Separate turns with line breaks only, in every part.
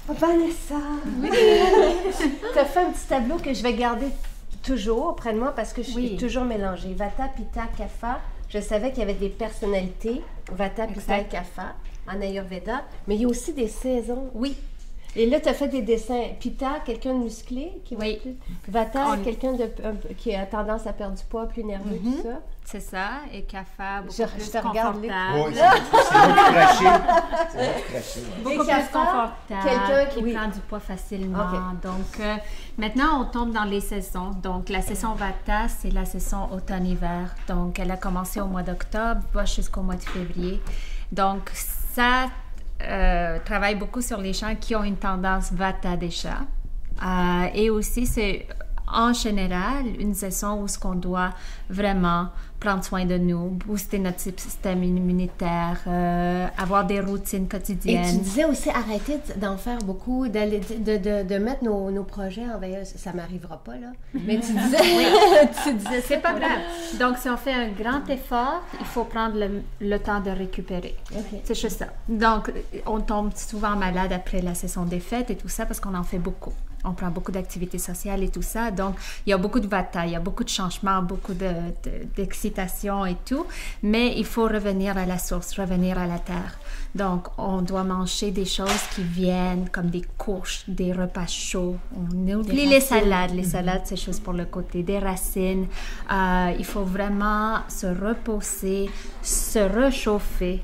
Vanessa! Tu as fait un petit tableau que je vais garder toujours près de moi parce que je suis toujours mélangée. Vata, Pitta, Kapha. Je savais qu'il y avait des personnalités, Vata, Pitta et Kapha, en Ayurveda, mais il y a aussi des saisons.
Oui.
Et là, tu as fait des dessins. Pitta, quelqu'un de musclé, qui va plus... Vata, quelqu'un qui a tendance à perdre du poids, plus nerveux, tout ça.
C'est ça. Et Kapha, beaucoup
je
plus
te regarde
confortable.
Oui, c'est moi qui crachais.
Beaucoup plus confortable,
quelqu'un qui
prend du poids facilement. Donc, maintenant, on tombe dans les saisons. Donc, la saison Vata, c'est la saison automne-hiver. Donc, elle a commencé au mois d'octobre, va jusqu'au mois de février. Donc, ça travaille beaucoup sur les gens qui ont une tendance Vata déjà. Et aussi, c'est en général une saison où ce qu'on doit vraiment prendre soin de nous, booster notre système immunitaire, avoir des routines quotidiennes.
Et tu disais aussi arrêter d'en faire beaucoup, de mettre nos projets en veille. Ça m'arrivera pas, là. Mais tu disais
c'est pas grave. Donc, si on fait un grand effort, il faut prendre le temps de récupérer. C'est juste ça. Donc, on tombe souvent malade après la saison des fêtes et tout ça parce qu'on en fait beaucoup. On prend beaucoup d'activités sociales et tout ça. Donc, il y a beaucoup de vata, il y a beaucoup de changements, beaucoup d'excitation et tout. Mais il faut revenir à la source, revenir à la terre. Donc, on doit manger des choses qui viennent comme des courges, des repas chauds. On oublie les salades. Les salades, c'est juste pour le côté des racines. Il faut vraiment se reposer, se réchauffer.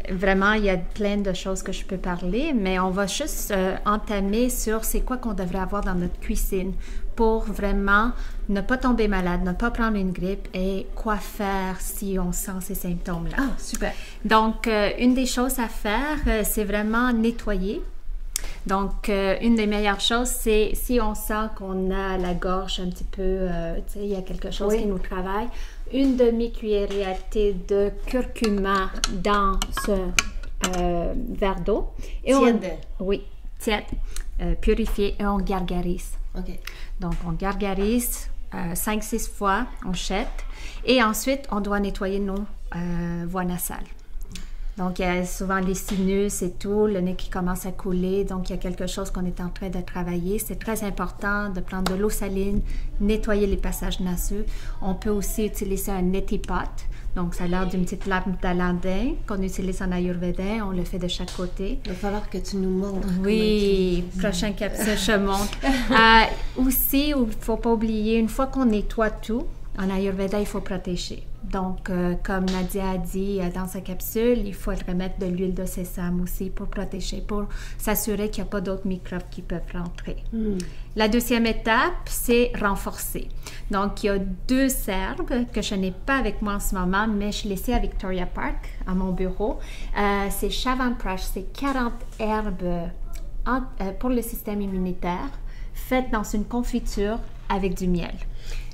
Vraiment, il y a plein de choses que je peux parler, mais on va juste entamer sur c'est quoi qu'on devrait avoir dans notre cuisine pour vraiment ne pas tomber malade, ne pas prendre une grippe et quoi faire si on sent ces symptômes-là.
Ah, super!
Donc, une des choses à faire, c'est vraiment nettoyer. Donc, une des meilleures choses, c'est si on sent qu'on a la gorge un petit peu, tu sais, il y a quelque chose qui nous travaille, une demi-cuillerée à thé de curcuma dans ce verre d'eau.
Tiède?
Oui, tiède, purifié, et on gargarise.
OK.
Donc, on gargarise 5-6 fois, on jette, et ensuite, on doit nettoyer nos voies nasales. Donc, il y a souvent les sinus et tout, le nez qui commence à couler. Donc, il y a quelque chose qu'on est en train de travailler. C'est très important de prendre de l'eau saline, nettoyer les passages nasaux. On peut aussi utiliser un neti pot. Donc, ça a l'air d'une petite lampe d'Aladin qu'on utilise en Ayurveda. On le fait de chaque côté.
Il va falloir que tu nous montres.
Oui, prochaine capsule, je montre. Aussi, il ne faut pas oublier, une fois qu'on nettoie tout, en Ayurveda, il faut protéger. Donc, comme Nadia a dit dans sa capsule, il faut remettre de l'huile de sésame aussi pour protéger, pour s'assurer qu'il n'y a pas d'autres microbes qui peuvent rentrer. La deuxième étape, c'est renforcer. Donc, il y a 2 herbes que je n'ai pas avec moi en ce moment, mais je les ai à Victoria Park, à mon bureau. C'est Chyavanprash, c'est 40 herbes pour le système immunitaire, faites dans une confiture avec du miel.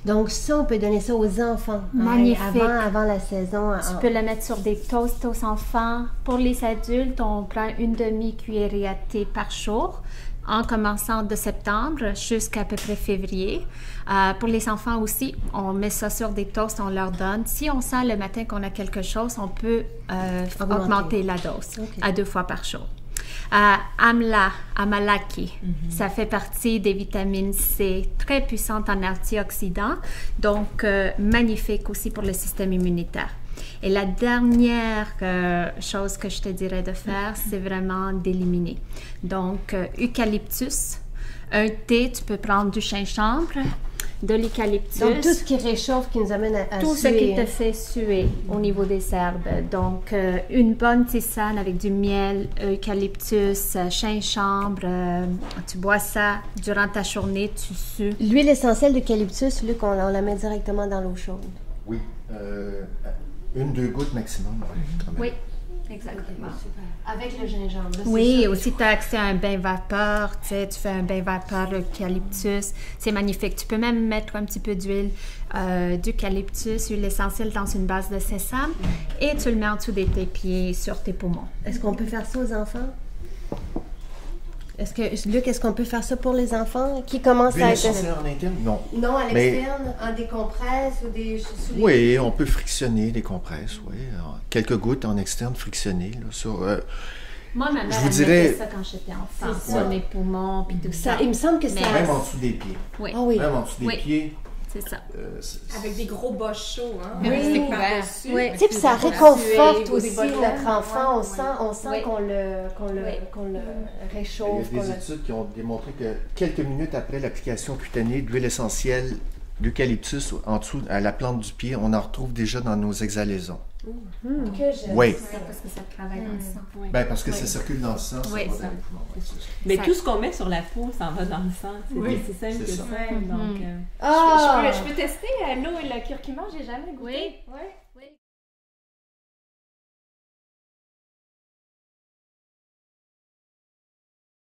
Donc ça, on peut donner ça aux enfants.
Magnifique.
Avant la saison.
Tu peux le mettre sur des toasts aux enfants. Pour les adultes, on prend une demi-cuillerée à thé par jour, en commençant de septembre jusqu'à peu près février. Pour les enfants aussi, on met ça sur des toasts, on leur donne. Si on sent le matin qu'on a quelque chose, on peut augmenter la dose à 2 fois par jour. Amla, Amalaki, ça fait partie des vitamines C, très puissantes en antioxydants, donc magnifique aussi pour le système immunitaire. Et la dernière chose que je te dirais de faire, c'est vraiment d'éliminer. Donc, eucalyptus, un thé, tu peux prendre du gingembre, de l'eucalyptus.
Donc, tout ce qui réchauffe, qui nous amène à
tout
suer.
Ce qui te fait suer au niveau des herbes. Donc, une bonne tisane avec du miel, eucalyptus, gingembre. Tu bois ça durant ta journée, tu sues.
L'huile essentielle d'eucalyptus, Luc, on la met directement dans l'eau chaude.
Oui. 1-2 gouttes maximum.
Oui. Exactement.
Avec le gingembre. Là,
oui, aussi tu as accès à un bain vapeur, tu sais, tu fais un bain vapeur eucalyptus, c'est magnifique. Tu peux même mettre un petit peu d'huile d'eucalyptus, huile essentielle dans une base de sésame et tu le mets en dessous de tes pieds, sur tes poumons.
Est-ce qu'on peut faire ça aux enfants? Luc, est-ce qu'on peut faire ça pour les enfants qui commencent à être...
en interne? Non.
Non, à l'externe, en décompresse ou des...
Oui, on peut frictionner les compresses, oui. Quelques gouttes en externe frictionnées. Là,
Moi, ma mère,
Je vous
elle
dirais-
mettait ça quand j'étais enfant,
C'est
sur
ça.
mes poumons, puis tout ça.
Ça, il me semble que ça...
Mais-
Même en dessous des pieds.
Oui,
Ah oui.
Même en dessous des
Oui.
pieds.
c'est ça.
Avec des gros boches chauds, hein?
Oui.
Avec des
Oui.
par-dessus.
Oui.
Tu sais, puis ça
Des
réconforte
ou des
aussi
bottes
notre
laine.
enfant. On
Ouais,
sent, on sent
Oui.
qu'on le
Oui.
Il
réchauffe.
y a des études qui ont démontré que quelques minutes après l'application cutanée d'huile essentielle d'eucalyptus en dessous à la plante du pied, on en retrouve déjà dans nos exhalaisons.
Que j'aime.
Oui.
C'est ça, parce que ça travaille dans le sang.
Oui.
Ben, parce que ça circule dans le sang, ça
Oui,
va
ça.
dans les poumons. Ouais, c'est ça.
Mais
Ça-
tout ce qu'on met sur la peau s'en va dans le sang. C'est
Oui,
aussi simple
c'est
que
ça.
ça.
Ouais.
Donc,
Ah!
Je peux tester l'eau et le curcuma, j'ai jamais goûté.
Oui.
Ouais.
Oui.